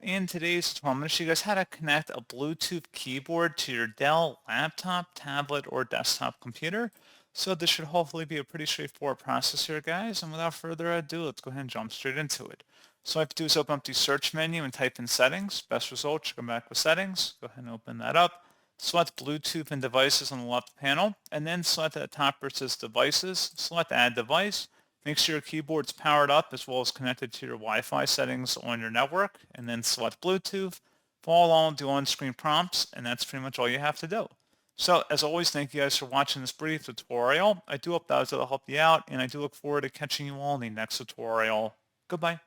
In today's tutorial, I'm going to show you guys how to connect a Bluetooth keyboard to your Dell laptop, tablet, or desktop computer. So this should hopefully be a pretty straightforward process here, guys. And without further ado, let's go ahead and jump straight into it. So all I have to do is open up the search menu and type in settings. Best result should come back with settings. Go ahead and open that up. Select Bluetooth and devices on the left panel, and then select at the top where it says devices. Select add device. Make sure your keyboard's powered up as well as connected to your Wi-Fi settings on your network, and then select Bluetooth. Follow along, do on-screen prompts, and that's pretty much all you have to do. So, as always, thank you guys for watching this brief tutorial. I do hope that was able to help you out, and I do look forward to catching you all in the next tutorial. Goodbye.